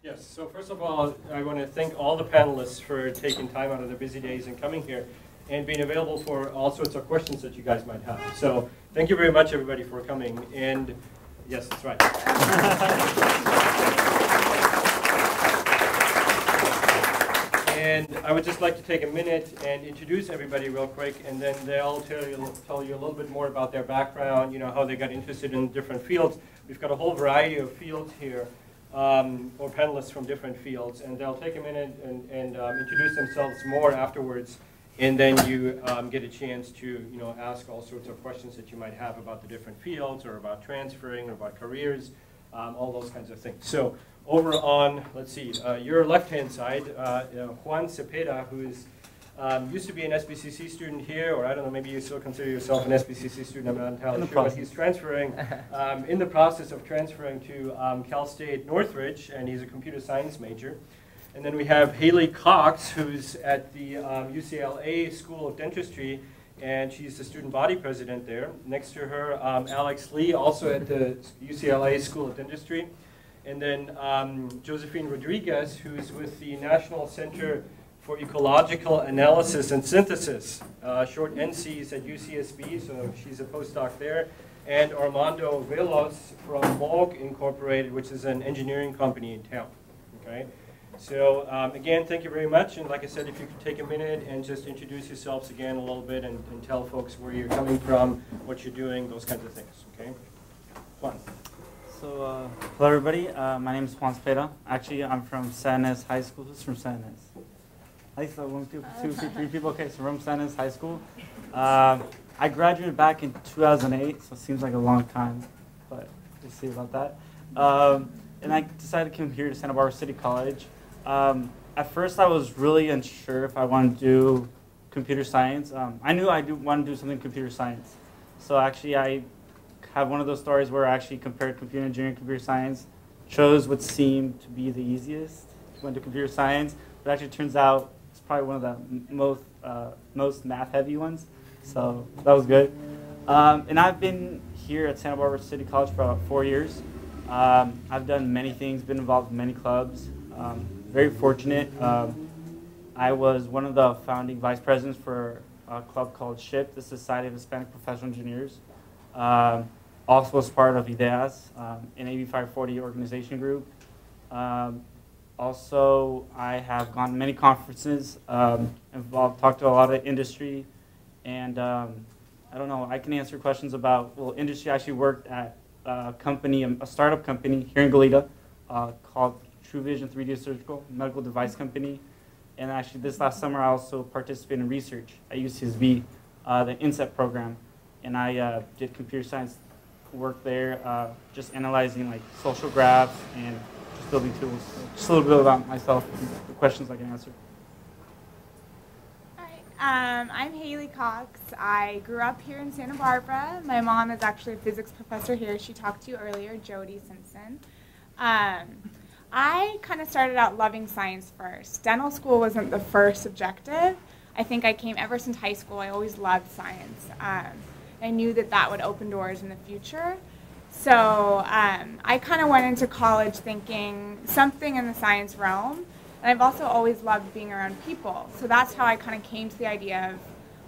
Yes, so first of all, I want to thank all the panelists for taking time out of their busy days and coming here and being available for all sorts of questions that you guys might have. So thank you very much, everybody, for coming. And yes, that's right. And I would just like to take a minute and introduce everybody real quick, and then they'll tell you a little bit more about their background, how they got interested in different fields. We've got a whole variety of fields here. Or panelists from different fields, and they'll take a minute and introduce themselves more afterwards, and then you get a chance to ask all sorts of questions that you might have about the different fields, or about transferring, or about careers, all those kinds of things. So over on, let's see, your left-hand side, Juan Cepeda, who is used to be an SBCC student here, or I don't know, maybe you still consider yourself an SBCC student, I'm not entirely sure, but he's transferring, in the process of transferring to Cal State Northridge, and he's a computer science major. And then we have Haley Cox, who's at the UCLA School of Dentistry, and she's the student body president there. Next to her, Alex Lee, also at the UCLA School of Dentistry. And then Josephine Rodriguez, who's with the National Center for Ecological Analysis and Synthesis, short NCs at UCSB, so she's a postdoc there. And Armando Velos from Moog Incorporated, which is an engineering company in town. Okay, so again, thank you very much. And like I said, if you could take a minute and just introduce yourselves again a little bit and tell folks where you're coming from, what you're doing, those kinds of things. Okay, Juan. So, hello everybody. My name is Juan Cepeda. Actually, I'm from San Ynez High School. Who's from San Ynez? At least 1, 2, 3 people. Okay, so from San Ynez High School. I graduated back in 2008, so it seems like a long time, but we'll see about that. And I decided to come here to Santa Barbara City College. At first, I was really unsure if I wanted to do computer science. I knew I wanted to do something in computer science. So actually, I have one of those stories where I actually compared computer engineering and computer science, chose what seemed to be the easiest, went to computer science, but actually turns out it's probably one of the most math-heavy ones, so that was good. And I've been here at Santa Barbara City College for about 4 years. I've done many things, been involved in many clubs. Very fortunate. I was one of the founding vice presidents for a club called SHIP, the Society of Hispanic Professional Engineers. Also was part of IDEAS, an AB 540 organization group. Also, I have gone to many conferences, talked to a lot of industry, and I don't know, I can answer questions about, well, industry. I actually worked at a company, a startup company here in Goleta called True Vision 3D Surgical, medical device company. And actually this last summer, I also participated in research at UCSB, the INSET program. And I did computer science work there, just analyzing like social graphs and just building tools. So just a little bit about myself and the questions I can answer. Hi, I'm Haley Cox. I grew up here in Santa Barbara. My mom is actually a physics professor here. She talked to you earlier, Jody Simpson. I kind of started out loving science first. Dental school wasn't the first objective. I think I came ever since high school. I always loved science. I knew that that would open doors in the future. So I kind of went into college thinking something in the science realm. And I've also always loved being around people. So that's how I kind of came to the idea of,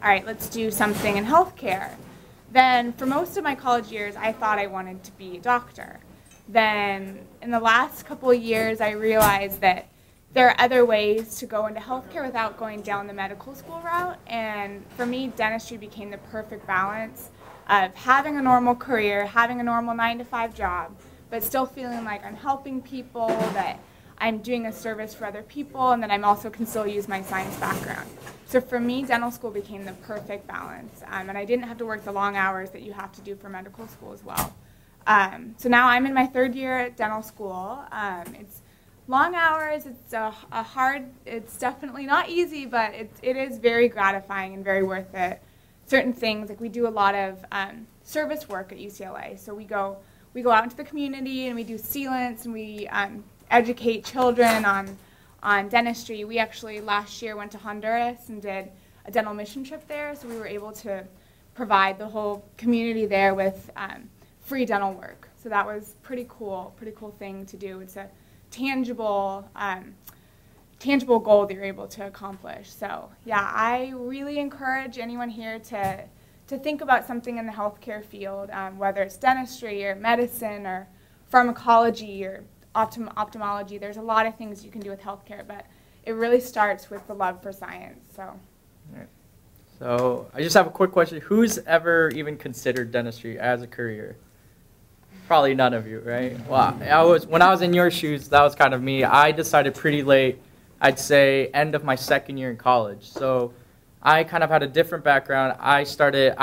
all right, let's do something in healthcare. Then for most of my college years, I thought I wanted to be a doctor. Then in the last couple of years, I realized that there are other ways to go into healthcare without going down the medical school route. And for me, dentistry became the perfect balance of having a normal career, having a normal 9-to-5 job, but still feeling like I'm helping people, that I'm doing a service for other people, and that I'm also can still use my science background. So for me, dental school became the perfect balance. And I didn't have to work the long hours that you have to do for medical school as well. So now I'm in my 3rd year at dental school. It's long hours, it's hard, it's definitely not easy, but it is very gratifying and very worth it. Certain things, like we do a lot of service work at UCLA. So we go out into the community and we do sealants and we educate children on dentistry. We actually last year went to Honduras and did a dental mission trip there, so we were able to provide the whole community there with free dental work. So that was pretty cool thing to do. It's a tangible, tangible goal that you're able to accomplish. So yeah, I really encourage anyone here to think about something in the healthcare field, whether it's dentistry or medicine or pharmacology or ophthalmology. There's a lot of things you can do with healthcare, but it really starts with the love for science. So. Right. So I just have a quick question. Who's ever even considered dentistry as a career? Probably none of you, right? Well, when I was in your shoes, that was kind of me. I decided pretty late, I'd say end of my second year in college. So I kind of had a different background. I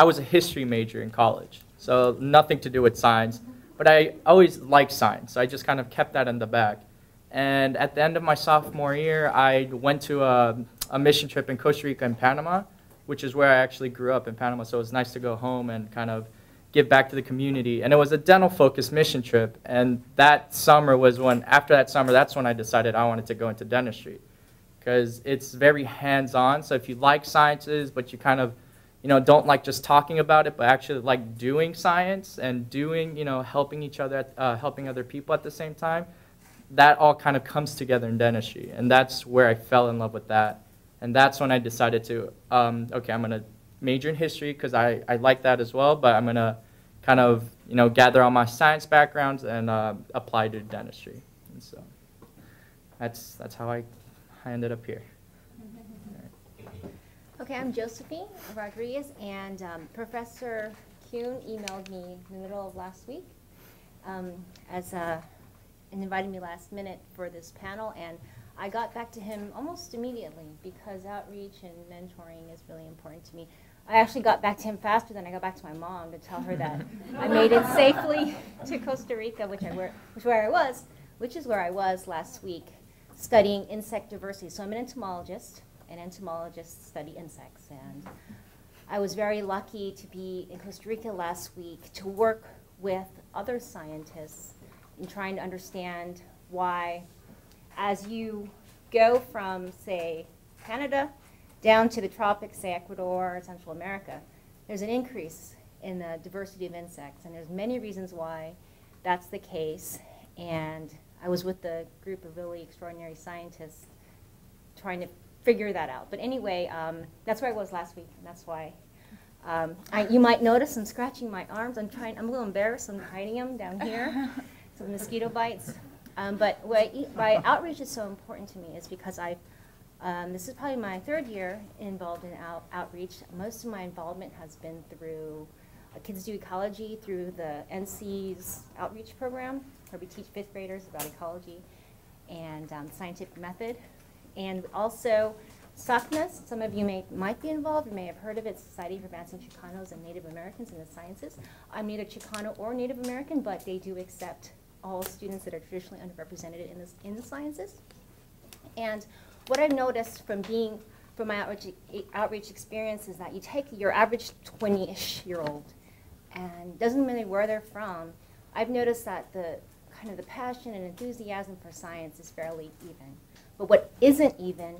was a history major in college, so nothing to do with science. But I always liked science, so I just kind of kept that in the back. And at the end of my sophomore year, I went to a mission trip in Costa Rica and Panama, which is where I actually grew up in Panama. So it was nice to go home and kind of give back to the community. And it was a dental-focused mission trip. And that summer was after that summer, that's when I decided I wanted to go into dentistry, because it's very hands-on. So if you like sciences, but you kind of, don't like just talking about it, but actually like doing science and doing, helping each other, helping other people at the same time, that all kind of comes together in dentistry. And that's where I fell in love with that. And that's when I decided to, okay, I'm going to major in history because I like that as well, but I'm going to kind of, gather all my science backgrounds and apply to dentistry. And so that's how I ended up here. Okay, I'm Josephine Rodriguez, and Professor Kuhn emailed me in the middle of last week and invited me last minute for this panel, and I got back to him almost immediately because outreach and mentoring is really important to me. I actually got back to him faster than I got back to my mom to tell her that I made it safely to Costa Rica, which is where I was last week, studying insect diversity. So I'm an entomologist, and entomologists study insects. And I was very lucky to be in Costa Rica last week to work with other scientists in trying to understand why, as you go from, say, Canada down to the tropics, say Ecuador, Central America, there's an increase in the diversity of insects. And there's many reasons why that's the case. And I was with a group of really extraordinary scientists trying to figure that out. But anyway, that's where I was last week, and that's why you might notice I'm scratching my arms. I'm a little embarrassed. I'm hiding them down here, some mosquito bites. But why outreach is so important to me is because this is probably my third year involved in outreach. Most of my involvement has been through Kids Do Ecology, through the NC's outreach program, where we teach fifth graders about ecology and scientific method. And also SACNAS, some of you might be involved, you may have heard of it, Society for Advancing Chicanos and Native Americans in the Sciences. I'm neither Chicano or Native American, but they do accept all students that are traditionally underrepresented in the sciences. And what I've noticed from my outreach experience is that you take your average 20-ish-year-old, and doesn't matter where they're from, I've noticed that the passion and enthusiasm for science is fairly even. But what isn't even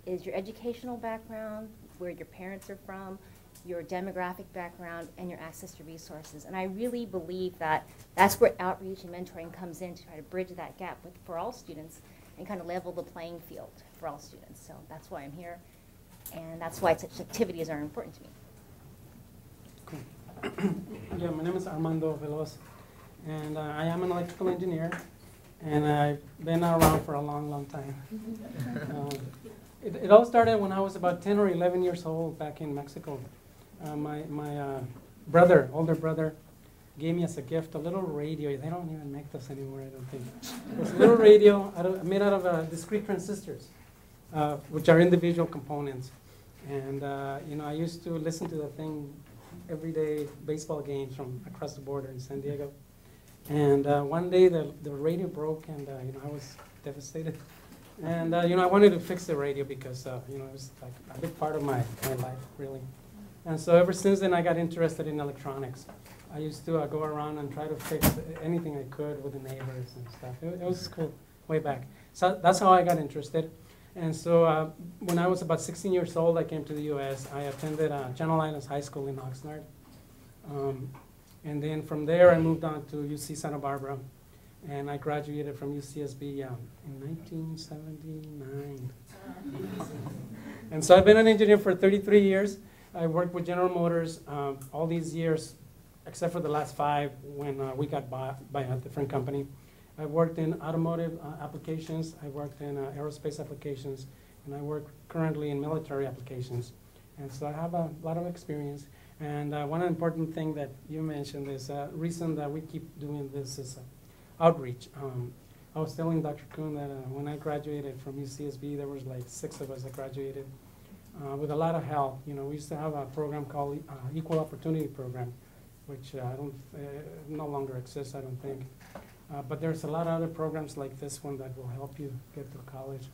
is your educational background, where your parents are from, your demographic background, and your access to resources. And I really believe that that's where outreach and mentoring comes in to try to bridge that gap for all students and kind of level the playing field for all students. So that's why I'm here, and that's why such activities are important to me. Cool. Yeah, my name is Armando Veloz, and I am an electrical engineer, and I've been around for a long, long time. It all started when I was about 10 or 11 years old back in Mexico. My older brother, gave me as a gift a little radio. They don't even make this anymore, I don't think. It was a little radio made out of discrete transistors, which are individual components. And I used to listen to the thing every day, baseball games from across the border in San Diego. And one day the radio broke, and I was devastated. And I wanted to fix the radio because it was like a big part of my life, really. And so ever since then, I got interested in electronics. I used to go around and try to fix anything I could with the neighbors and stuff. It was cool, way back. So that's how I got interested. And so when I was about 16 years old, I came to the U.S. I attended Channel Islands High School in Oxnard. And then from there, I moved on to UC Santa Barbara. And I graduated from UCSB in 1979. And so I've been an engineer for 33 years. I worked with General Motors all these years, except for the last 5 when we got bought by a different company. I worked in automotive applications, I worked in aerospace applications, and I work currently in military applications. And so I have a lot of experience. And one important thing that you mentioned is reason that we keep doing this is outreach. I was telling Dr. Kuhn that when I graduated from UCSB, there was like 6 of us that graduated with a lot of help. You know, we used to have a program called Equal Opportunity Program, which no longer exists, I don't think. But there's a lot of other programs like this one that will help you get to college,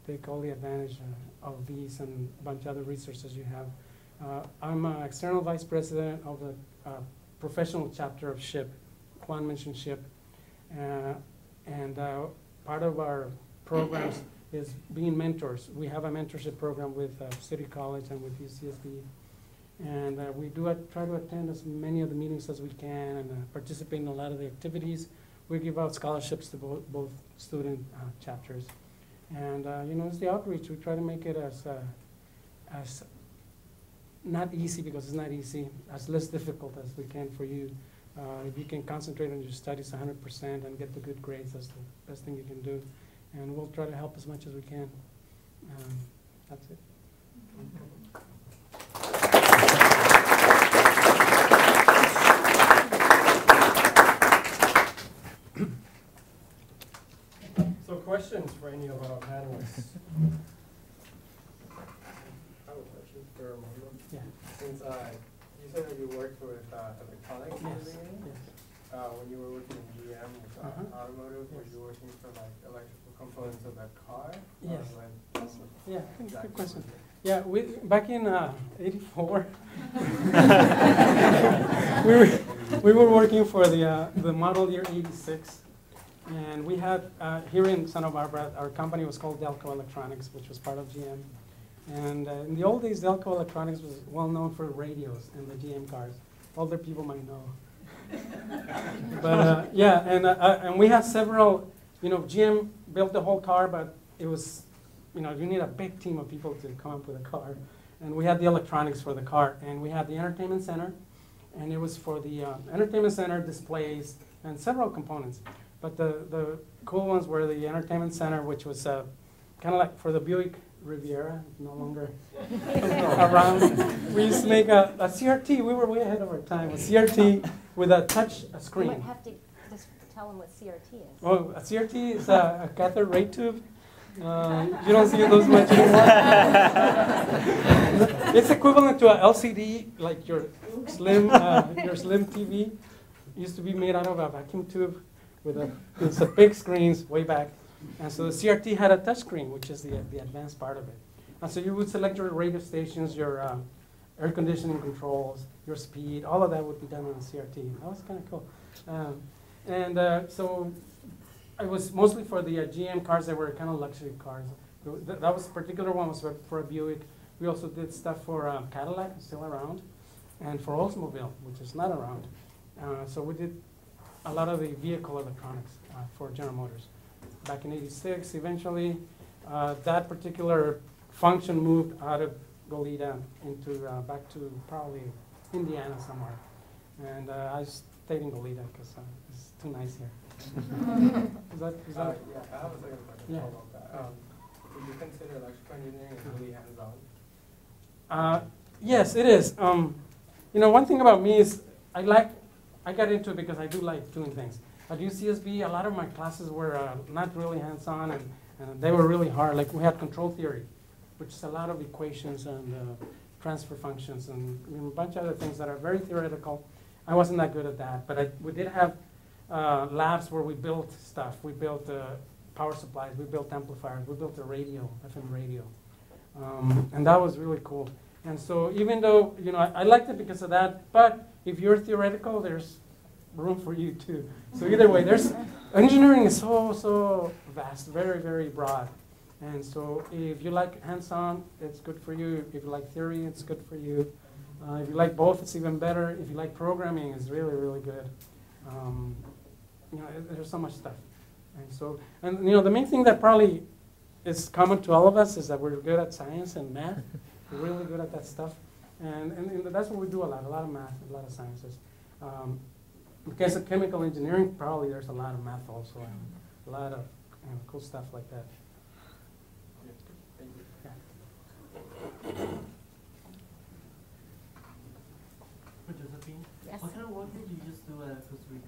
take all the advantage of these and a bunch of other resources you have. I'm an external vice president of the professional chapter of SHIP. Juan mentioned SHIP. And part of our programs is being mentors. We have a mentorship program with City College and with UCSB. And we try to attend as many of the meetings as we can and participate in a lot of the activities. We give out scholarships to both student chapters. And you know, it's the outreach. We try to make it as not easy, because it's not easy, as less difficult as we can for you. If you can concentrate on your studies 100% and get the good grades, that's the best thing you can do. And we'll try to help as much as we can. That's it. So questions for any of our panelists? I have a question for Armando. Yeah. Since you said that you worked with electronics in the beginning, when you were working in GM with automotive, were you working for like electrical components of that car? Yes. Yeah, Exactly. good question. Yeah, back in '84, we were working for the model year '86, and we had here in Santa Barbara, our company was called Delco Electronics, which was part of GM. And in the old days, Delco Electronics was well known for radios and the GM cars. Older people might know. But yeah, and we had several. You know, GM built the whole car, but it was, you know, you need a big team of people to come up with a car. And we had the electronics for the car, and we had the entertainment center, and it was for the entertainment center displays and several components. But the cool ones were the entertainment center, which was kind of like for the Buick Riviera, no longer around. We used to make a CRT. We were way ahead of our time. A CRT with a touch screen. You might have to just tell them what CRT is. Oh, a CRT is a cathode ray tube. You don't see those much anymore. It's equivalent to a LCD, like your slim TV. It used to be made out of a vacuum tube with it's a big screens way back. And so the CRT had a touch screen, which is the advanced part of it. And so you would select your radio stations, your air conditioning controls, your speed, all of that would be done on a CRT. That was kind of cool. So it was mostly for the GM cars that were kind of luxury cars. That was particular one was for a Buick. We also did stuff for Cadillac, still around, and for Oldsmobile, which is not around. So we did a lot of the vehicle electronics for General Motors. Back in '86, eventually, that particular function moved out of Goleta into back to probably Indiana somewhere. And I stayed in Goleta because it's too nice here. Is that? Yeah, I have a second question Yeah. about that. Would you consider electrical engineering as really hands-on? Yes, it is. You know, one thing about me is I got into it because I do like doing things. At UCSB, a lot of my classes were not really hands-on, and they were really hard. Like we had control theory, which is a lot of equations and transfer functions and a bunch of other things that are very theoretical. I wasn't that good at that, but we did have labs where we built stuff. We built power supplies, we built amplifiers, we built a radio, FM radio. And that was really cool. And so even though, you know, I liked it because of that, but if you're theoretical, there's room for you too. So either way, engineering is so vast, very, very broad. And so if you like hands-on, it's good for you. If you like theory, it's good for you. If you like both, it's even better. If you like programming, it's really, really good. there's so much stuff. And so, and the main thing that probably is common to all of us is that we're good at science and math. We're really good at that stuff. And that's what we do a lot of math, a lot of sciences. In the case of chemical engineering, probably there's a lot of math also, and a lot of cool stuff like that. Josephine, Yes. what kind of work did you just do at Costa Rica?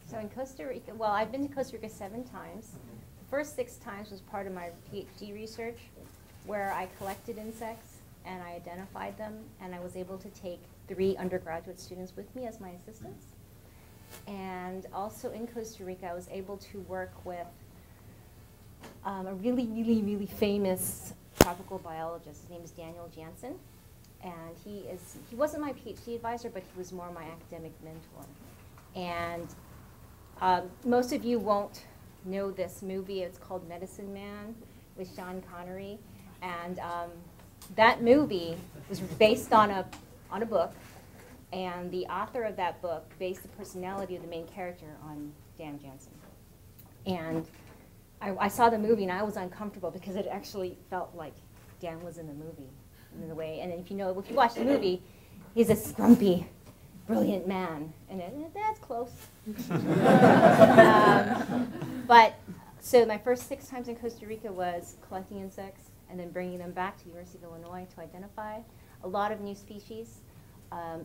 So in Costa Rica, well, I've been to Costa Rica 7 times. The first 6 times was part of my PhD research, where I collected insects and I identified them, and I was able to take 3 undergraduate students with me as my assistants. And also in Costa Rica, I was able to work with a really famous tropical biologist. His name is Daniel Jansen. And he wasn't my PhD advisor, but he was more my academic mentor. And most of you won't know this movie. It's called Medicine Man with Sean Connery. And that movie was based on a book. And the author of that book based the personality of the main character on Dan Jansen. And I saw the movie and I was uncomfortable because it actually felt like Dan was in the movie in a way. And if you watch the movie, he's a grumpy, brilliant man. And that's close. But so my first 6 times in Costa Rica was collecting insects and then bringing them back to the University of Illinois to identify a lot of new species.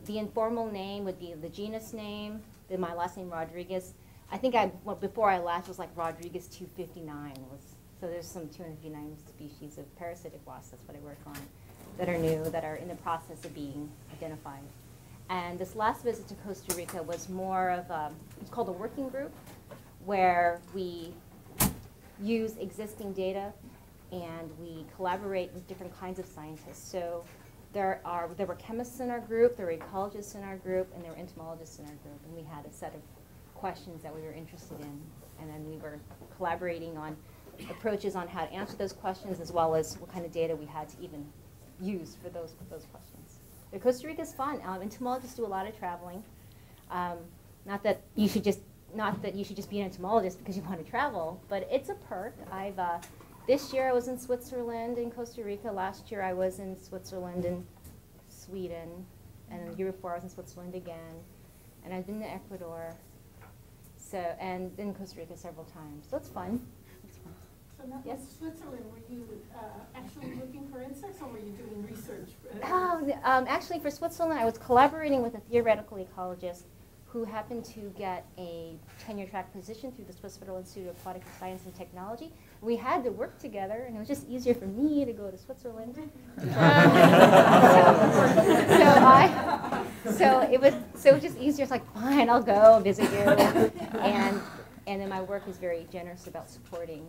The informal name would be the genus name, then my last name Rodriguez. I think before I left was like Rodriguez 259. So there's some 259 species of parasitic wasps, that's what I work on, that are new, that are in the process of being identified. And this last visit to Costa Rica was more of it's called a working group, where we use existing data and we collaborate with different kinds of scientists. So there were chemists in our group, there were ecologists in our group, and there were entomologists in our group, and we had a set of questions that we were interested in, and then we were collaborating on approaches on how to answer those questions, as well as what kind of data we had to even use for those questions. But Costa Rica is fun. Entomologists do a lot of traveling. Not that you should just be an entomologist because you want to travel, but it's a perk. This year I was in Switzerland and Costa Rica. Last year I was in Switzerland and Sweden, and the year before I was in Switzerland again. And I've been to Ecuador, and in Costa Rica several times. So it's fun. It's fun. So now Yes? Switzerland, were you actually looking for insects, or were you doing research? Actually, for Switzerland, I was collaborating with a theoretical ecologist who happened to get a tenure-track position through the Swiss Federal Institute of Aquatic Science and Technology. We had to work together, and it was just easier for me to go to Switzerland. So it was just easier. It's like, fine, I'll go visit you. And then my work is very generous about supporting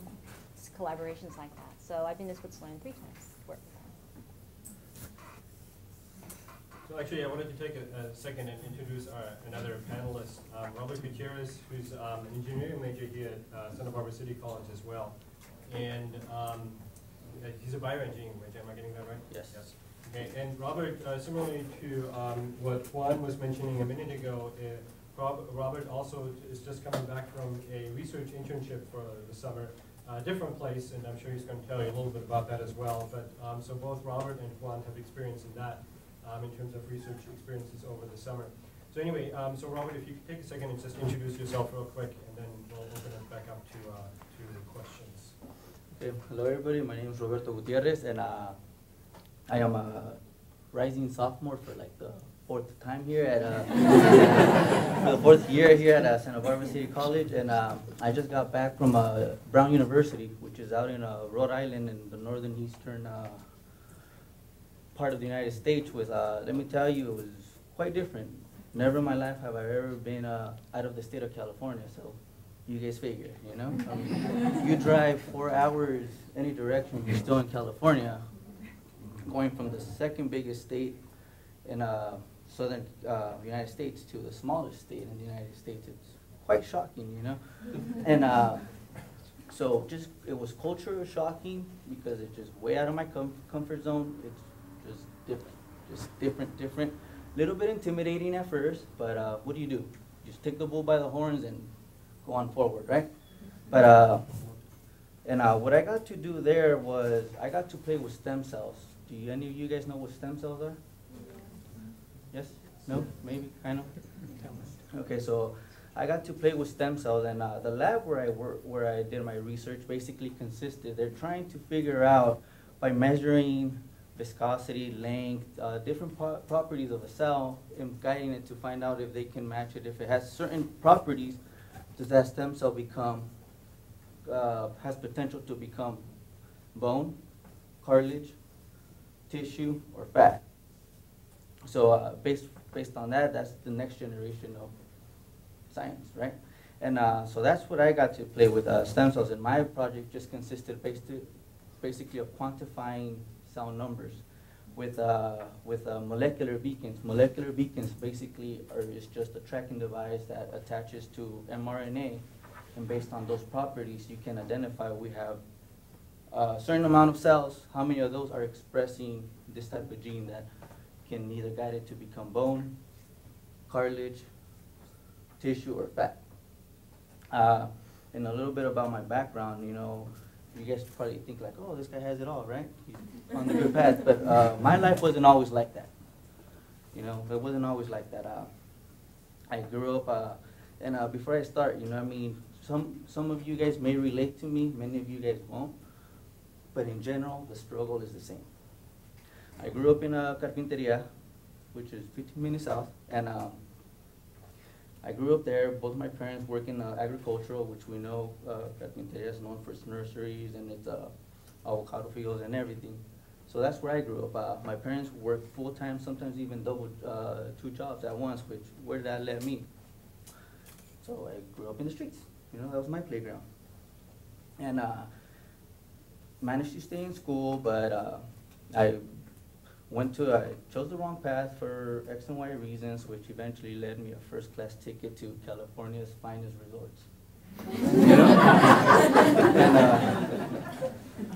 collaborations like that. So I've been to Switzerland 3 times. Work. So actually, I wanted to take a second and introduce another panelist, Robert Gutierrez, who's an engineering major here at Santa Barbara City College as well. And he's a bioengineering major, am I getting that right? Yes. Yes. Okay, and Robert, similarly to what Juan was mentioning a minute ago, Robert also is just coming back from a research internship for the summer, different place, and I'm sure he's going to tell you a little bit about that as well. But so both Robert and Juan have experience in that. In terms of research experiences over the summer. So anyway, so Robert, if you could take a second and just introduce yourself real quick, and then we'll open it back up to questions. Okay. Hello everybody, my name is Roberto Gutierrez, and I am a rising sophomore for like the 4th time here at, for the 4th year here at Santa Barbara City College, and I just got back from Brown University, which is out in Rhode Island in the northern eastern part of the United States. With let me tell you, it was quite different. Never in my life have I ever been out of the state of California, so you guys figure, you know? I mean, you drive 4 hours any direction, you're still in California, going from the 2nd biggest state in southern United States to the smallest state in the United States. It's quite shocking, you know? And so just, it was culturally shocking because it's just way out of my comfort zone. It's just different, little bit intimidating at first, but what do? You just take the bull by the horns and go on forward, right? But what I got to do there was I got to play with stem cells. Do any of you guys know what stem cells are? Yes? No? Maybe? Kind of? Okay, so I got to play with stem cells, and the lab where I did my research basically consisted, they're trying to figure out by measuring viscosity, length, different properties of a cell, and guiding it to find out if they can match it. If it has certain properties, does that stem cell become, has potential to become bone, cartilage, tissue, or fat? So based on that, that's the next generation of science, right? And so that's what I got to play with stem cells. And my project just consisted basically of quantifying cell numbers with molecular beacons. Molecular beacons basically is just a tracking device that attaches to mRNA, and based on those properties, you can identify we have a certain amount of cells, how many of those are expressing this type of gene that can either guide it to become bone, cartilage, tissue, or fat. And a little bit about my background, you know, you guys probably think like, oh, this guy has it all, right? He's on the good path. But my life wasn't always like that. You know, it wasn't always like that. I grew up, and before I start, you know what I mean, some of you guys may relate to me, many of you guys won't. But in general, the struggle is the same. I grew up in a carpinteria, which is 15 minutes south, and I grew up there. Both my parents work in agricultural, which we know carpinteria is known for its nurseries and its avocado fields and everything. So that's where I grew up. My parents worked full-time, sometimes even double, 2 jobs at once, which where that led me. So I grew up in the streets. You know, that was my playground. And managed to stay in school, but I chose the wrong path for X and Y reasons, which eventually led me a first-class ticket to California's finest resorts. You know?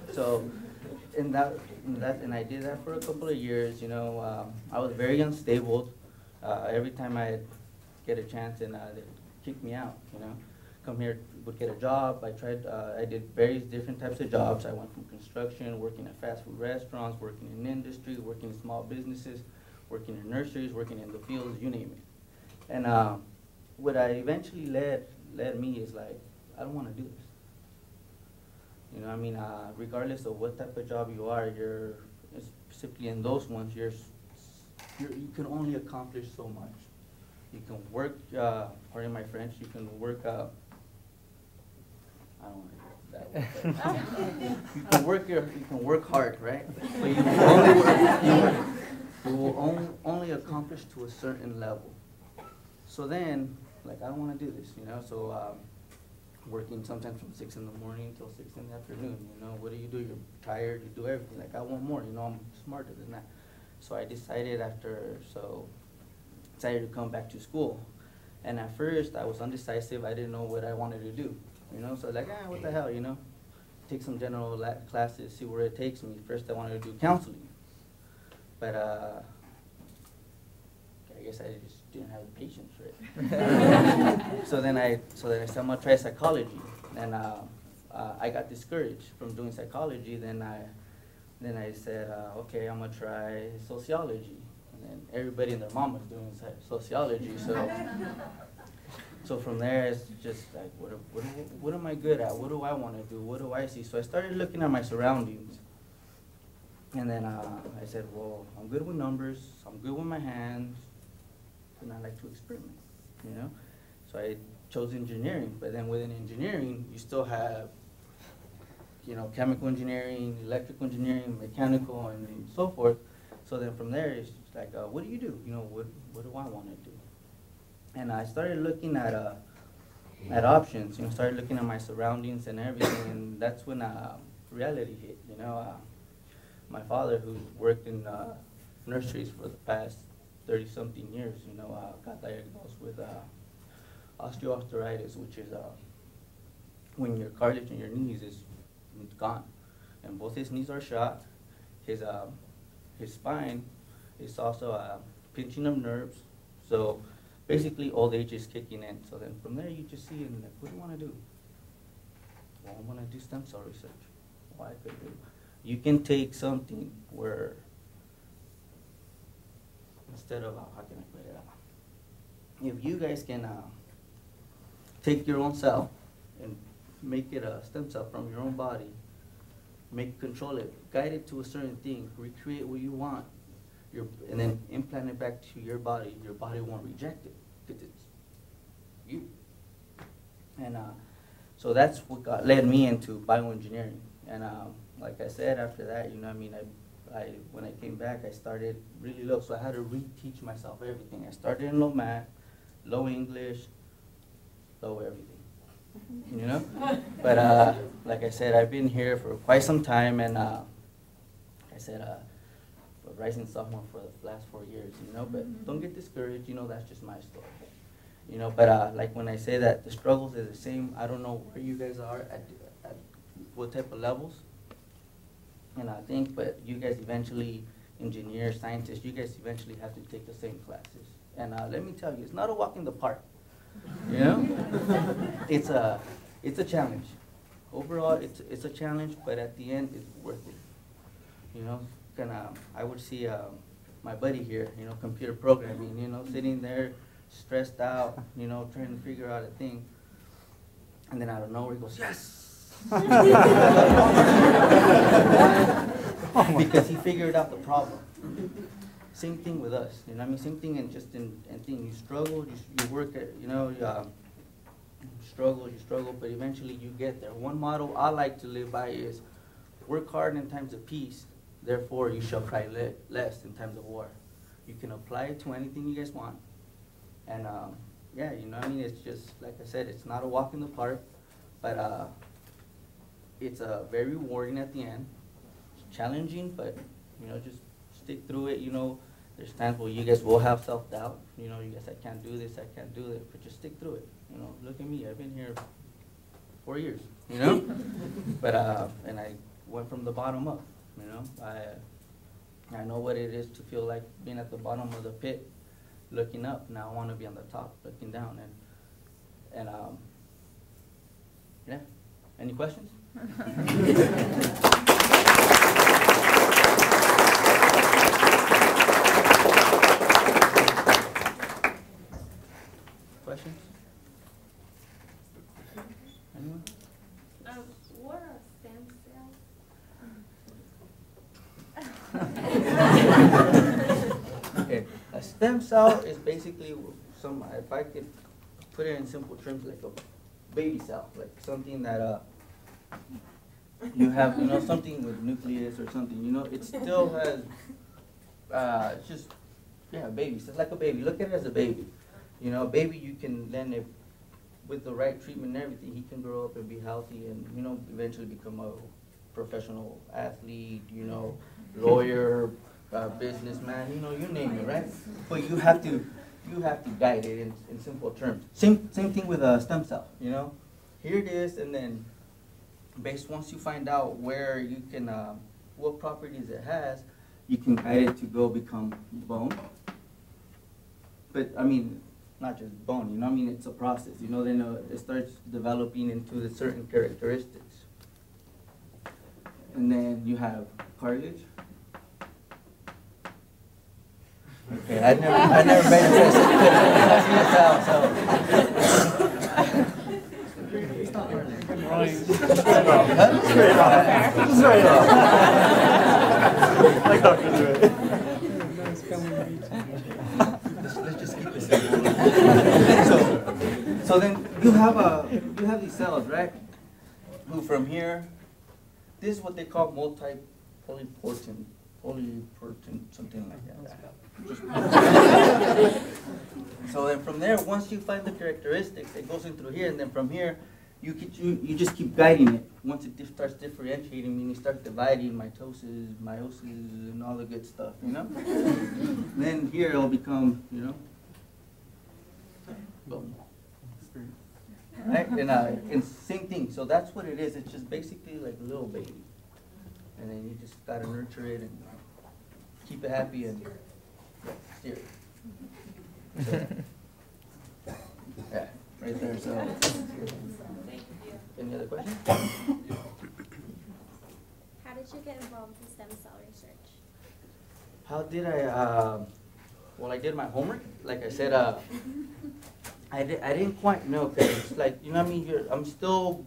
And so, and I did that for a couple of years. You know, I was very unstable. Every time I'd get a chance, and they'd kick me out. You know, come here, would get a job. I did various different types of jobs. I went from construction, working at fast food restaurants, working in industry, working in small businesses, working in nurseries, working in the fields, you name it. And what I eventually led me is like, I don't want to do this. You know, I mean, regardless of what type of job you are, specifically in those ones, you can only accomplish so much. You can work, pardon my French, you can work, I don't want to use that word, but you can work hard, right? But you will only accomplish to a certain level. So then, like, I don't want to do this, you know, so working sometimes from 6 in the morning until 6 in the afternoon, you know, what do? You're tired, you do everything, like, I want more, you know, I'm smarter than that. So I decided to come back to school. And at first, I was undecisive. I didn't know what I wanted to do, you know? So like, what the hell, you know? Take some general classes, see where it takes me. First, I wanted to do counseling. But I guess I just didn't have the patience for it. So then I said, I'm gonna try psychology. And I got discouraged from doing psychology. Then I said, okay, I'm gonna try sociology. And everybody and their mom was doing sociology, so from there it's just like, what am I good at? What do I want to do? What do I see? So I started looking at my surroundings, and then I said, well, I'm good with numbers, I'm good with my hands, and I like to experiment, you know. So I chose engineering, but then within engineering, you still have, you know, chemical engineering, electrical engineering, mechanical, and so forth. So then from there, it's like, what do you do? You know, what do I want to do? And I started looking at options. You know, started looking at my surroundings and everything, and that's when reality hit. You know, my father, who worked in nurseries for the past 30-something years, you know, got diagnosed with osteoarthritis, which is when your cartilage in your knees is gone, and both his knees are shot. His spine is also pinching of nerves. So basically old age is kicking in. So then from there you just see and like, what do you want to do? Well, I want to do stem cell research. Well, I could do. You can take something where instead of how can I put it out? If you guys can take your own cell and make it a stem cell from your own body, control it, guide it to a certain thing, recreate what you want, and then implant it back to your body won't reject it because it's you. And so that's what led me into bioengineering. And like I said, after that, you know, I mean, I when I came back, I started really low, so I had to reteach myself everything. I started in low math, low English, low everything. You know, but like I said, I've been here for quite some time, and like I said, a rising sophomore for the last 4 years. You know, but don't get discouraged. You know, that's just my story. You know, but like when I say that the struggles are the same, I don't know where you guys are at what type of levels, and I think, but you guys eventually, engineers, scientists, you guys eventually have to take the same classes. And let me tell you, it's not a walk in the park. You know, it's a challenge. Overall, it's a challenge, but at the end, it's worth it. You know, I would see my buddy here, you know, computer programming, you know, sitting there, stressed out, you know, trying to figure out a thing, and then out of nowhere he goes, yes, because he figured out the problem. Same thing with us, you know. I mean, same thing, and just in thing. You struggle, you work at, you know, you struggle, but eventually you get there. One motto I like to live by is, work hard in times of peace, therefore you shall cry less in times of war. You can apply it to anything you guys want, and yeah, you know, I mean, it's just like I said, it's not a walk in the park, but it's very rewarding at the end. It's challenging, but you know, just stick through it. You know, there's times where you guys will have self-doubt. You know, you guys, I can't do this, I can't do it, but just stick through it. You know, look at me, I've been here 4 years, you know? But, and I went from the bottom up, you know? I know what it is to feel like being at the bottom of the pit, looking up. Now I want to be on the top, looking down. And yeah. Any questions? Questions? Anyone? What are stem cells? Okay, a stem cell is basically if I could put it in simple terms, like a baby cell, like something that you have, you know, something with nucleus or something, you know, it still has, it's just, yeah, a baby, it's like a baby. Look at it as a baby. You know, a baby, you can then, if with the right treatment and everything, he can grow up and be healthy and, you know, eventually become a professional athlete, you know, lawyer, businessman, you know, you name it, right? But you have to guide it in simple terms. Same thing with a stem cell, you know. Here it is, and then once you find out where you can, what properties it has, you can guide it to go become bone. But I mean, not just bone, you know, I mean, it's a process, you know, then it starts developing into the certain characteristics. And then you have cartilage. Okay, I never made a test. Let's just keep this simple. So then you have these cells, right? Who from here, this is what they call polyportant, something like that. So then from there, once you find the characteristics, it goes in through here, and then from here, you just keep guiding it. Once it starts differentiating, meaning start dividing mitosis, meiosis, and all the good stuff, you know? Then here it'll become, you know, boom. Right? And same thing. So that's what it is. It's just basically like a little baby. And then you just gotta nurture it and keep it happy and steer it. So, Yeah, right there. So, any other questions? How did you get involved with stem cell research? How did I? Well, I did my homework. Like I said, I didn't quite know because it's like, you know what I mean. I'm still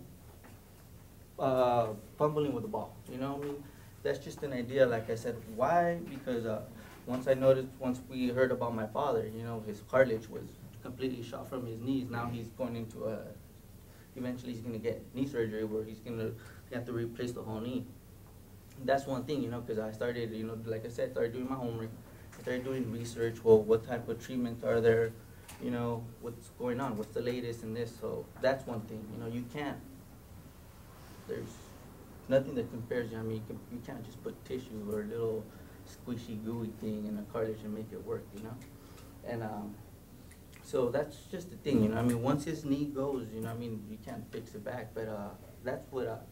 fumbling with the ball. You know what I mean. That's just an idea. Like I said, why? Because once we heard about my father, you know, his cartilage was completely shot from his knees. Now he's going into eventually he's going to get knee surgery where he's going to have to replace the whole knee. That's one thing, you know, because I started, you know, like I said, started doing my homework. I started doing research. Well, what type of treatments are there? You know, what's going on? What's the latest in this? So that's one thing. You know, you can't. There's nothing that compares. I mean, you can't just put tissue or a little squishy, gooey thing in a cartilage and make it work. You know, and so that's just the thing. You know, I mean, once his knee goes, you know, I mean, you can't fix it back. But that's what.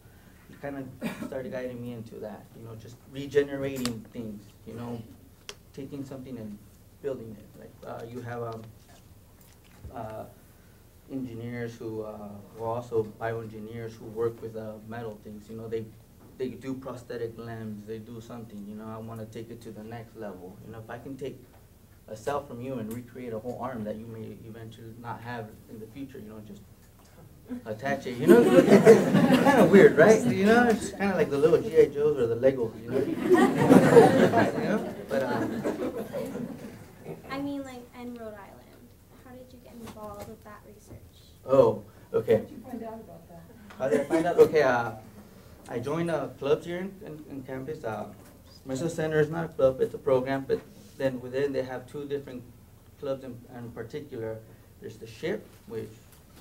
He kind of started guiding me into that, you know, just regenerating things, you know, taking something and building it. Like you have engineers who were also bioengineers who work with metal things. You know, they do prosthetic limbs, they do something. You know, I want to take it to the next level. You know, if I can take a cell from you and recreate a whole arm that you may eventually not have in the future, you know, just attach it, you know, it's kind of weird, right? You know, it's kind of like the little G.I. Joes or the Legos, you know? You know? But, I mean, like, in Rhode Island, how did you get involved with that research? Oh, okay. How did you find out about that? How did I find out? Okay, I joined clubs here in campus. Mesa Center is not a club, it's a program, but then within they have two different clubs in particular. There's the SHIP, which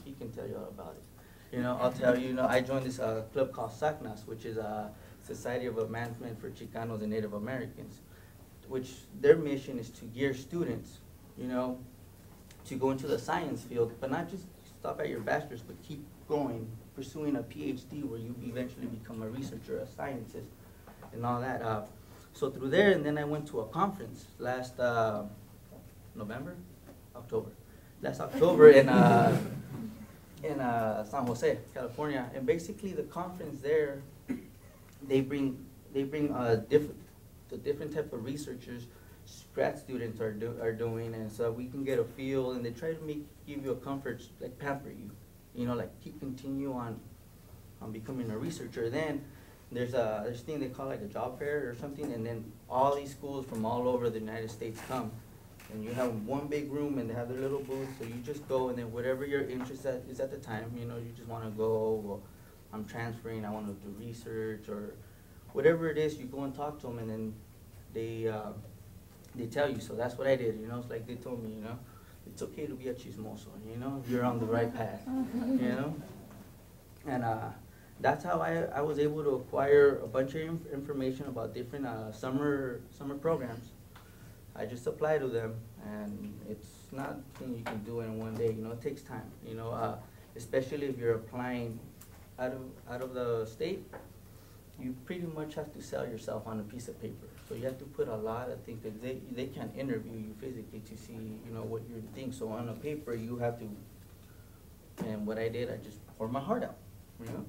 he can tell you all about it. You know, I'll tell you, you know, I joined this club called SACNAS, which is a Society of Advancement for Chicanos and Native Americans, which their mission is to gear students, you know, to go into the science field, but not just stop at your bachelor's, but keep going, pursuing a PhD where you eventually become a researcher, a scientist, and all that. So through there, and then I went to a conference last October in San Jose, California, and basically the conference there, they bring the different type of researchers grad students are doing, and so we can get a feel, and they try to give you a comfort, like pamper you, you know, like continue on becoming a researcher. Then there's this thing they call like a job fair or something, and then all these schools from all over the United States come. And you have one big room, and they have their little booth, so you just go, and then whatever your interest is at the time, you know, you just want to go, well, I'm transferring, I want to do research, or whatever it is, you go and talk to them, and then they tell you. So that's what I did, you know. It's like they told me, you know, it's okay to be a chismoso, you know, you're on the right path, you know. And that's how I was able to acquire a bunch of information about different summer programs. I just apply to them, and it's not a thing you can do in one day. You know, it takes time. You know, especially if you're applying out of the state, you pretty much have to sell yourself on a piece of paper. So you have to put a lot of things, because they can't interview you physically to see, you know, what you think. So on a paper, you have to. And what I did, I just poured my heart out. You know.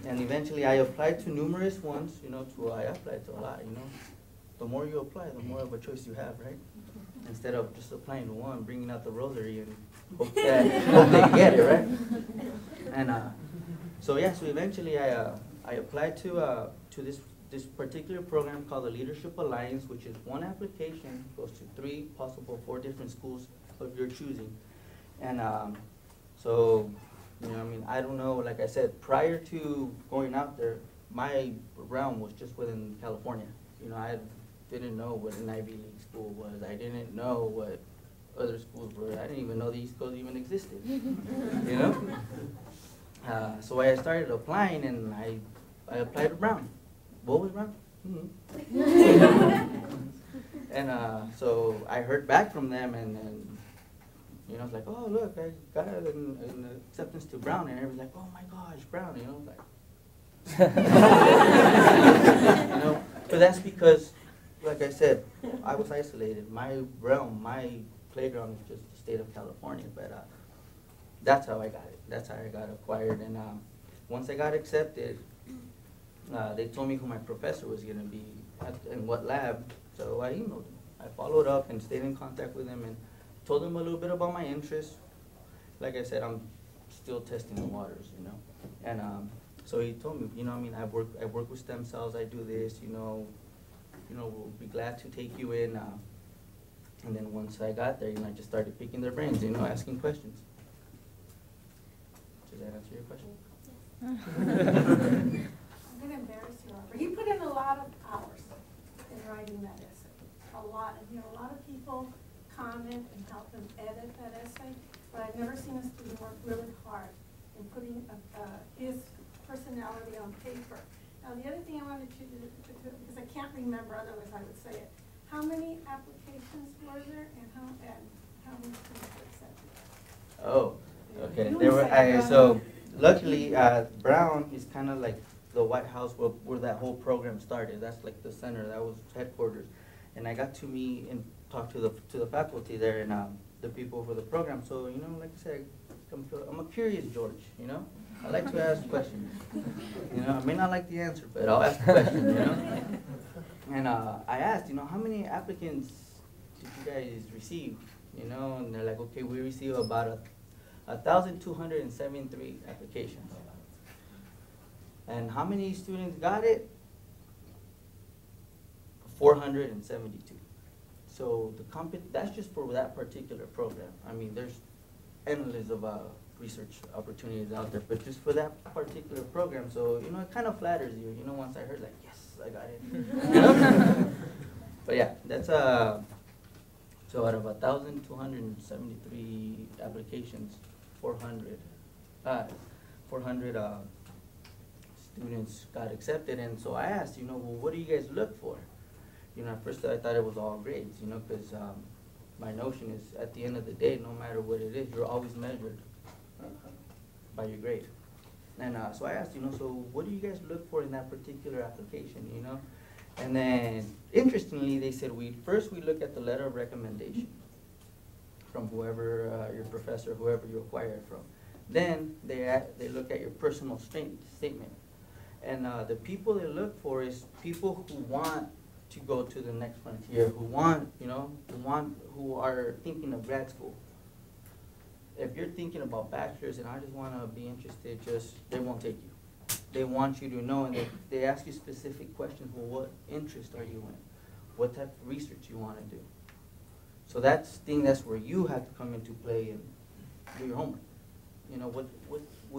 And eventually I applied to numerous ones, you know, I applied to a lot, you know. The more you apply, the more of a choice you have, right? Instead of just applying to one, bringing out the rosary and hope that you get it, right? And so eventually I applied to this particular program called the Leadership Alliance, which is one application, goes to 3, possible 4 different schools of your choosing. And so, you know, I mean, I don't know, like I said, prior to going out there, my realm was just within California. You know, I didn't know what an Ivy League school was. I didn't know what other schools were. I didn't even know the East Coast even existed, you know? So I started applying, and I applied to Brown. What was Brown? And so I heard back from them, and you know, it's like, oh, look, I got an acceptance to Brown, and everyone's like, oh my gosh, Brown, you know, like, you know, but that's because like I said, I was isolated. My realm, my playground is just the state of California, but that's how I got it. That's how I got acquired. And once I got accepted, they told me who my professor was going to be in what lab, so I emailed him. I followed up and stayed in contact with him and told him a little bit about my interests. Like I said, I'm still testing the waters, you know. And so he told me, you know, I mean, I work with stem cells. I do this, you know, we'll be glad to take you in. And then once I got there, you know, I just started picking their brains, you know, asking questions. Does that answer your question? I'm going to embarrass you, Robert. You put in a lot of hours in writing that essay. A lot. And, you know, a lot of people comment and help them edit that essay, but I've never seen a student work really hard in putting his personality on paper. Now, the other thing I wanted you to because I can't remember, otherwise I would say it. How many applications were there, and how many students were accepted? Oh, okay. There were. So luckily, Brown is kind of like the White House where that whole program started. That's like the center. That was headquarters, and I got to meet and talk to the faculty there and the people for the program. So you know, like I said, I'm a curious George. You know, I like to ask questions. You know, I may not like the answer, but I'll ask the question. You know, and I asked, you know, how many applicants did you guys receive? You know, and they're like, okay, we received about 1,273 applications. And how many students got it? 472. So that's just for that particular program. I mean, there's endless of research opportunities out there, but just for that particular program. So, you know, it kind of flatters you. You know, once I heard like, yes, I got it. You know? But yeah, that's so out of 1,273 applications, 400 students got accepted. And so I asked, you know, well, what do you guys look for? You know, at first I thought it was all grades, you know, because my notion is at the end of the day, no matter what it is, you're always measured by your grade. And so I asked, you know, so what do you guys look for in that particular application, you know? And then, interestingly, they said, first we look at the letter of recommendation from whoever, your professor, whoever you acquire it from. Then they look at your personal statement. And the people they look for is people who want to go to the next frontier, who want, you know, who are thinking of grad school. If you're thinking about bachelor's and I just want to be interested, they won't take you. They want you to know, and they ask you specific questions. Well, what interest are you in? What type of research you want to do? So that's where you have to come into play and do your homework. You know, what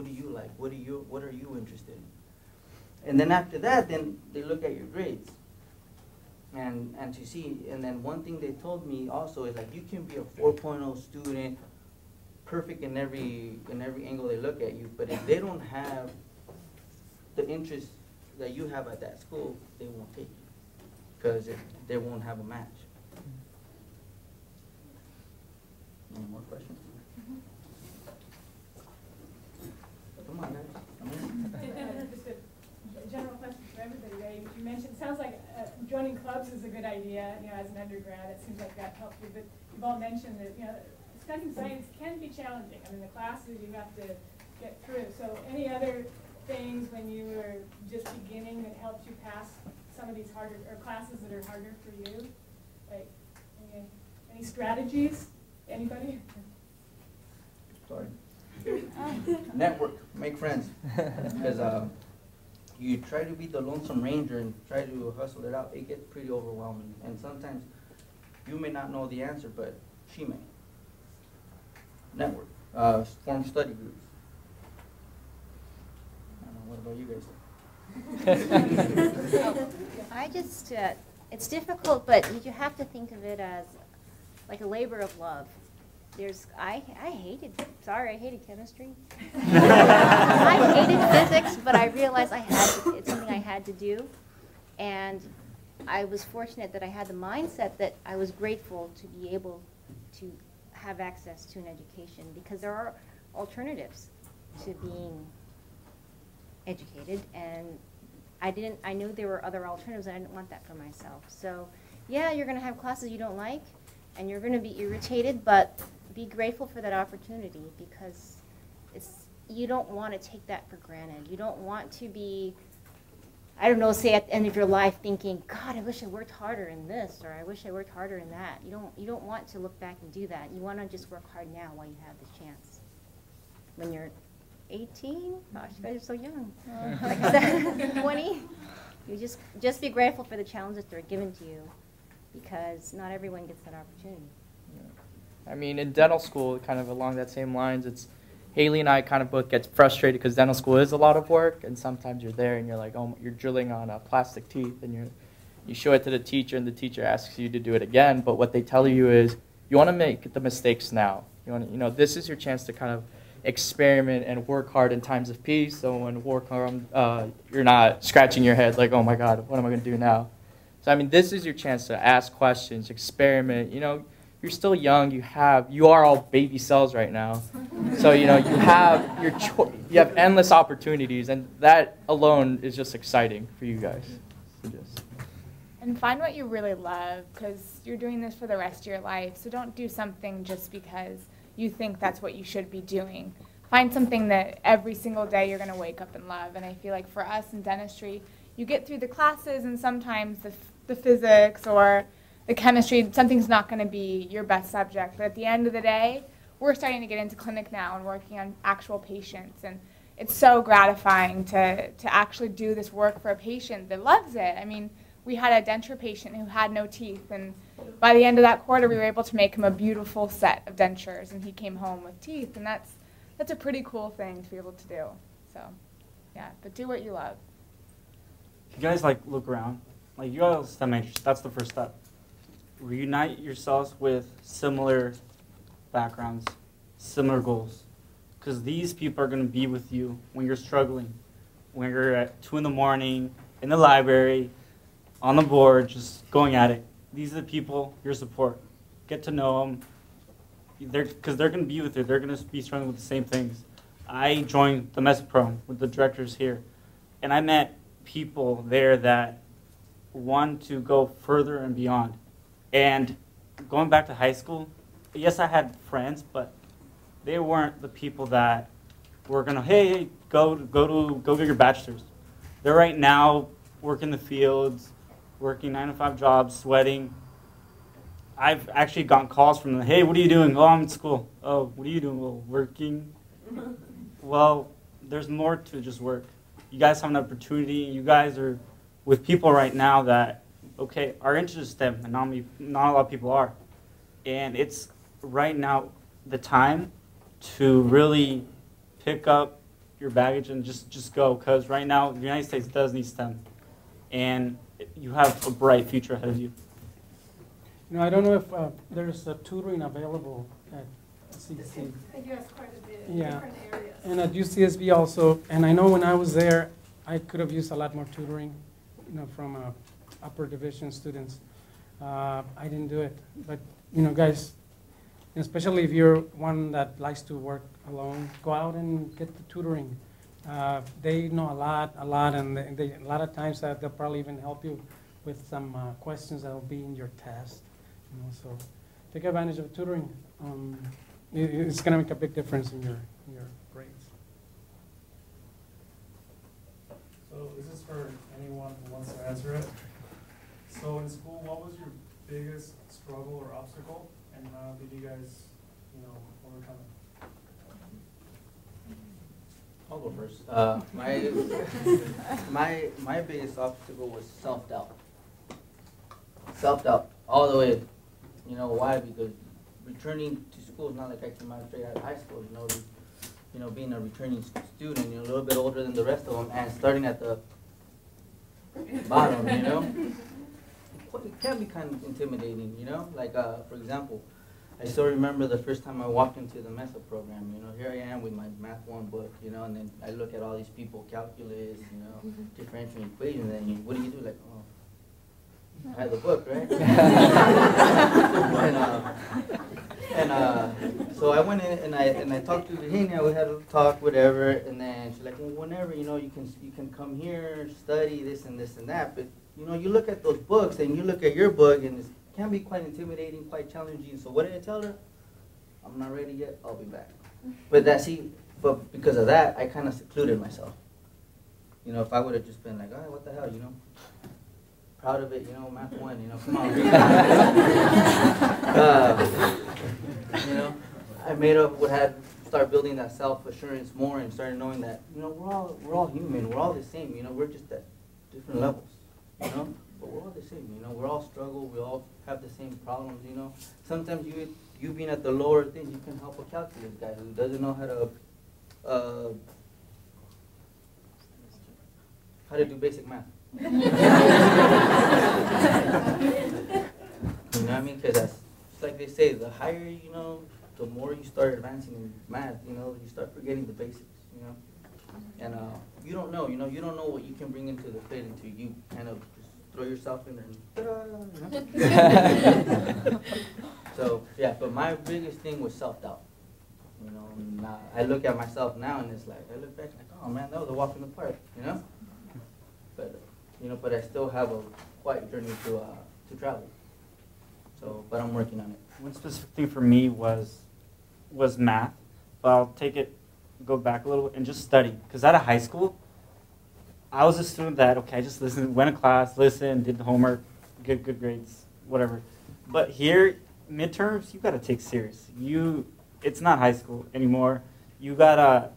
do you like? What are you interested in? And then after that, then they look at your grades. And to see, and then one thing they told me also is like you can be a 4.0 student, perfect in every angle they look at you, but if they don't have the interest that you have at that school, they won't take you because they won't have a match. Any more questions? Come on, guys. Just a general question for everybody, right? You mentioned, it sounds like joining clubs is a good idea, you know, as an undergrad. It seems like that helped you, but you've all mentioned that, you know, studying science can be challenging. I mean, the classes you have to get through. So any other things when you were just beginning that helped you pass some of these harder, or classes that are harder for you? Like, any strategies? Anybody? Sorry. Network, make friends. Because you try to be the lonesome ranger and try to hustle it out, it gets pretty overwhelming. And sometimes you may not know the answer, but she may. Network, form study groups. I don't know, what about you guys? It's difficult, but you have to think of it as like a labor of love. I hated chemistry. I hated physics, but I realized it's something I had to do. And I was fortunate that I had the mindset that I was grateful to be able to have access to an education, because there are alternatives to being educated, and I knew there were other alternatives, and I didn't want that for myself. So yeah, you're going to have classes you don't like, and you're going to be irritated, but be grateful for that opportunity, because you don't want to take that for granted. You don't want to be, I don't know, say at the end of your life thinking, God, I wish I worked harder in this, or I wish I worked harder in that. You don't want to look back and do that. You want to just work hard now while you have the chance. When you're 18, gosh, you guys are so young. Like I said, 20, you just be grateful for the challenges that are given to you, because not everyone gets that opportunity. Yeah. I mean, in dental school, kind of along that same lines, it's Haley and I kind of both get frustrated because dental school is a lot of work, and sometimes you're there and you're like, oh, you're drilling on plastic teeth, and you show it to the teacher, and the teacher asks you to do it again. But what they tell you is, you want to make the mistakes now. This is your chance to kind of experiment and work hard in times of peace. So when war comes, you're not scratching your head like, oh my God, what am I going to do now? So I mean, this is your chance to ask questions, experiment. You're still young. You are all baby cells right now. So you have endless opportunities, and that alone is just exciting for you guys. And find what you really love, because you're doing this for the rest of your life. So don't do something just because you think that's what you should be doing. Find something that every single day you're going to wake up and love. And I feel like for us in dentistry, you get through the classes, and sometimes the physics or the chemistry, something's not going to be your best subject. But at the end of the day, we're starting to get into clinic now and working on actual patients. And it's so gratifying to actually do this work for a patient that loves it. I mean, we had a denture patient who had no teeth, and by the end of that quarter, we were able to make him a beautiful set of dentures, and he came home with teeth. And that's a pretty cool thing to be able to do. So, yeah, but do what you love. If you guys look around, you all STEM majors, that's the first step. Reunite yourselves with similar backgrounds, similar goals, because these people are going to be with you when you're struggling, when you're at 2 in the morning in the library, on the board, just going at it. These are the people, your support. Get to know them, because they're going to be with you. They're going to be struggling with the same things. I joined the MESA program with the directors here, and I met people there that want to go further and beyond. And going back to high school, yes, I had friends, but they weren't the people that were gonna, hey, go get your bachelor's. They're right now working the fields, working 9-to-5 jobs, sweating. I've actually gotten calls from them. Hey, what are you doing? Oh, I'm in school. Oh, what are you doing? Well, working. Well, there's more to just work. You guys have an opportunity. You guys are with people right now that, okay, are interested in STEM, and not a lot of people are. And it's right now the time to really pick up your baggage and just go, because right now the United States does need STEM, and you have a bright future ahead of you. I don't know if there's a tutoring available at SBCC. Yes, quite a bit in different areas. And at UCSB also, and I know when I was there, I could have used a lot more tutoring, from upper division students. I didn't do it, but guys, especially if you're one that likes to work alone, go out and get the tutoring. They know a lot, and a lot of times they'll probably even help you with some questions that will be in your test. So take advantage of tutoring. It's going to make a big difference in your grades. So this is for anyone who wants to answer it. So in school, what was your biggest struggle or obstacle, and how did you guys, overcome it? I'll go first. My biggest obstacle was self-doubt. Self-doubt all the way. Why? Because returning to school is not like I came out straight out of high school. Being a returning student, a little bit older than the rest of them, and starting at the bottom, it can be kind of intimidating, for example, I still remember the first time I walked into the MESA program, here I am with my Math 1 book, and then I look at all these people, calculus, differential equations, and what do? Like, oh, I have the book, right? So I went in and I talked to Virginia. We had a talk, whatever, and then she's like, well, whenever you can come here, study this and that. But you know, you look at those books and you look at your book and it can be quite intimidating, quite challenging. So what did I tell her? I'm not ready yet, I'll be back. But because of that, I kind of secluded myself. You know, if I would have just been like, oh, what the hell, you know, proud of it, you know, math 1, you know, come on. You know, I start building that self-assurance more and started knowing that, you know, we're all human, we're all the same, you know, we're just at different levels, you know, but we're all the same, you know, we all struggle, we all have the same problems, you know. Sometimes you being at the lower things, you can help a calculus guy who doesn't know how to do basic math. You know what I mean? Because it's like they say, the higher you know, the more you start advancing in math, you know, you start forgetting the basics, you know. And you don't know, you know, you don't know what you can bring into the plate until you kind of just throw yourself in there and you know? So, yeah, but my biggest thing was self-doubt. You know, and I look at myself now and it's like, I look back like, oh man, that was a walk in the park, you know? But, you know, but I still have a quite journey to travel. So, but I'm working on it. One specific thing for me was math, but I'll go back a little and just study. Because out of high school, I was a student that, okay, I just listened, went to class, listened, did the homework, get good grades, whatever. But here, midterms, you gotta take serious. It's not high school anymore. You gotta,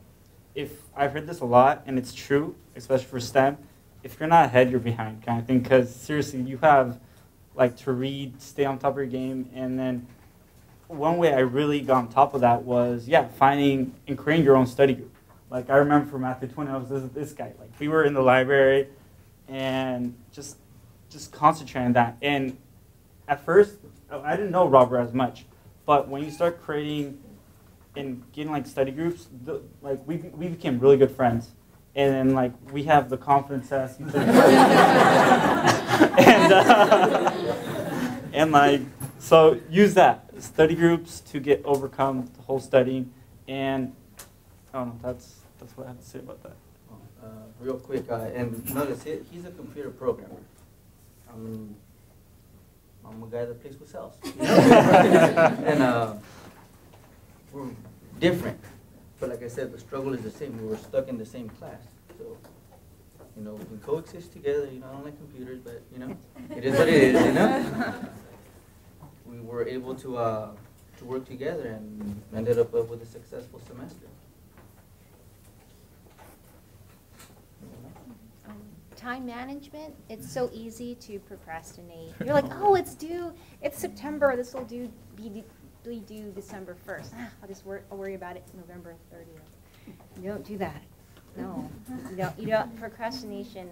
I've heard this a lot, and it's true, especially for STEM, if you're not ahead, you're behind kind of thing. Because seriously, you have like to read, stay on top of your game, and then one way I really got on top of that was, finding and creating your own study group. Like I remember for Math 20, I was this guy. Like we were in the library and just concentrating on that. And at first, I didn't know Robert as much, but when you start creating and getting like study groups, we became really good friends. And then like we have the confidence test, and like so use that study groups to overcome the whole studying. And I don't know, that's what I have to say about that. Real quick, and notice he's a computer programmer. I'm a guy that plays with cells. You know? And we're different. But like I said, the struggle is the same. We were stuck in the same class. So, you know, we can coexist together. You know, I don't like computers, but, you know, it is what it is, you know? We were able to work together and ended up with a successful semester. Time management, it's so easy to procrastinate. You're like, oh, it's September, this will be due December 1st. I'll worry about it November 30th. You don't do that. No. You don't. Procrastination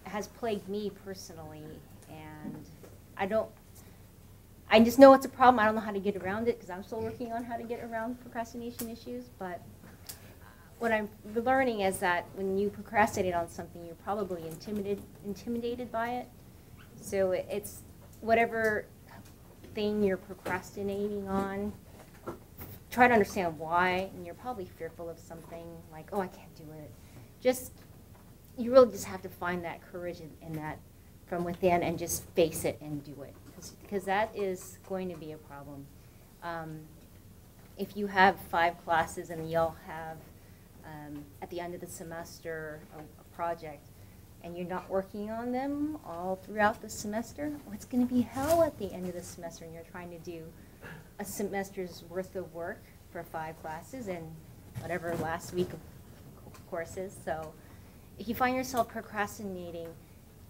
has plagued me personally, and I just know it's a problem. I don't know how to get around it because I'm still working on how to get around procrastination issues, but what I'm learning is that when you procrastinate on something, you're probably intimidated by it. So it's whatever thing you're procrastinating on, try to understand why, and you're probably fearful of something like, oh, I can't do it. You really just have to find that courage in that from within and just face it and do it, because that is going to be a problem. If you have 5 classes and you all have at the end of the semester a project, and you're not working on them all throughout the semester, well, it's going to be hell at the end of the semester, and you're trying to do a semester's worth of work for 5 classes and whatever last week of courses. So if you find yourself procrastinating,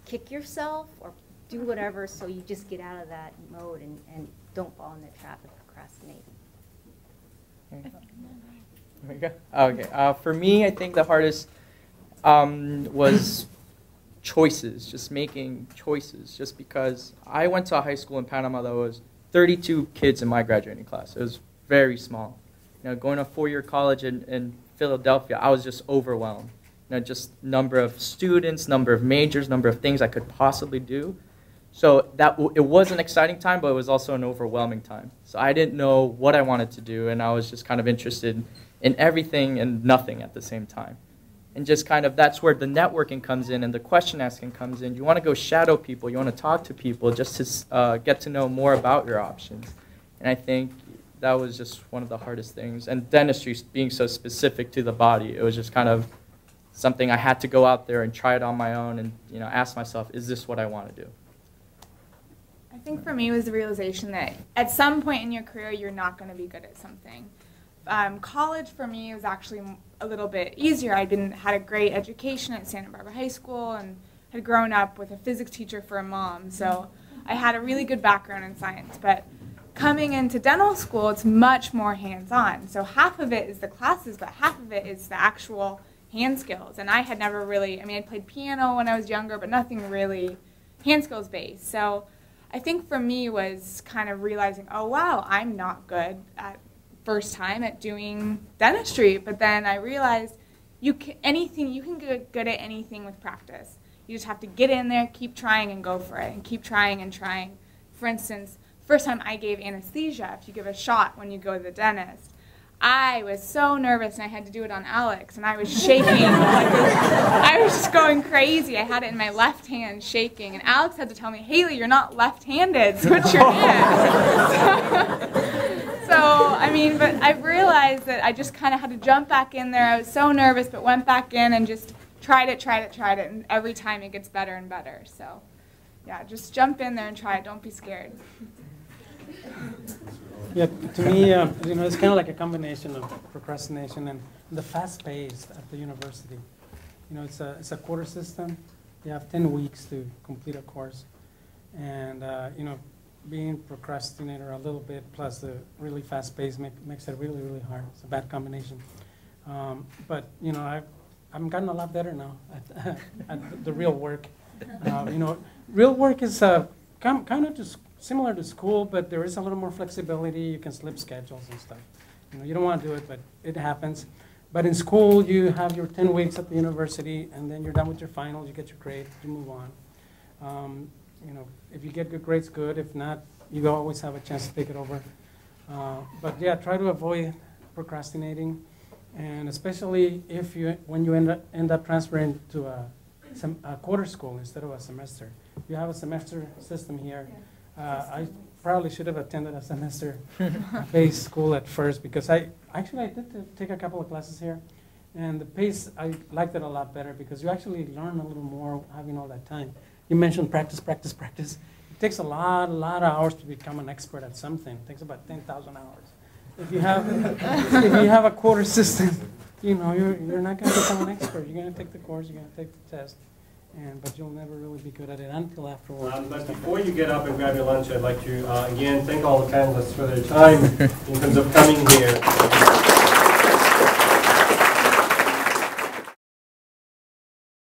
kick yourself or do whatever so you just get out of that mode and don't fall in the trap of procrastinating. There we go. Okay. For me, I think the hardest was choices, just making choices. Just because I went to a high school in Panama that was 32 kids in my graduating class. It was very small. You know, going to a 4-year college in Philadelphia, I was just overwhelmed. You know, just number of students, number of majors, number of things I could possibly do. So it was an exciting time, but it was also an overwhelming time. So I didn't know what I wanted to do, and I was just kind of interested in everything and nothing at the same time. And just kind of, that's where the networking comes in and the question asking comes in. You want to go shadow people, you want to talk to people just to get to know more about your options. And I think that was just one of the hardest things. And dentistry being so specific to the body, it was just kind of something I had to go out there and try it on my own and, you know, ask myself, is this what I want to do? I think for me it was the realization that at some point in your career you're not going to be good at something. College for me was actually a little bit easier. Had a great education at Santa Barbara High School and had grown up with a physics teacher for a mom, so I had a really good background in science. But coming into dental school, it's much more hands-on. So half of it is the classes, but half of it is the actual hand skills. And I had never really, I played piano when I was younger, but nothing really hand skills based. So I think for me was kind of realizing, oh wow, I'm not good at first time at doing dentistry, but then I realized you can get good at anything with practice. You just have to get in there, keep trying and go for it, and keep trying and trying. For instance, first time I gave anesthesia, if you give a shot when you go to the dentist, I was so nervous and I had to do it on Alex and I was shaking. I was just going crazy. I had it in my left hand shaking and Alex had to tell me, Haley, you're not left-handed, switch your hand. But I realized that I just kind of had to jump back in there. I was so nervous, but went back in and just tried it, and every time it gets better and better. So, yeah, just jump in there and try it. Don't be scared. Yeah, to me, it's kind of like a combination of procrastination and the fast pace at the university. It's a quarter system. You have 10 weeks to complete a course, and being procrastinator a little bit plus the really fast pace makes it really, really hard. It's a bad combination. But I'm gotten a lot better now at the real work. Real work is kind of just similar to school, but there is a little more flexibility. You can slip schedules and stuff. You don't want to do it, but it happens. But in school, you have your 10 weeks at the university, and then you're done with your finals. You get your grade, you move on. If you get good grades, good. If not, you always have a chance to take it over. But yeah, try to avoid procrastinating, and especially when you end up transferring to a quarter school instead of a semester. You have a semester system here. I probably should have attended a semester-based school at first because I did take a couple of classes here, and the pace I liked it a lot better because you actually learn a little more having all that time. You mentioned practice. It takes a lot of hours to become an expert at something. It takes about 10,000 hours. If you have a quarter system, you're not going to become an expert. You're going to take the course, you're going to take the test, but you'll never really be good at it until afterwards. But before you get up and grab your lunch, I'd like to again thank all the panelists for their time in terms of coming here.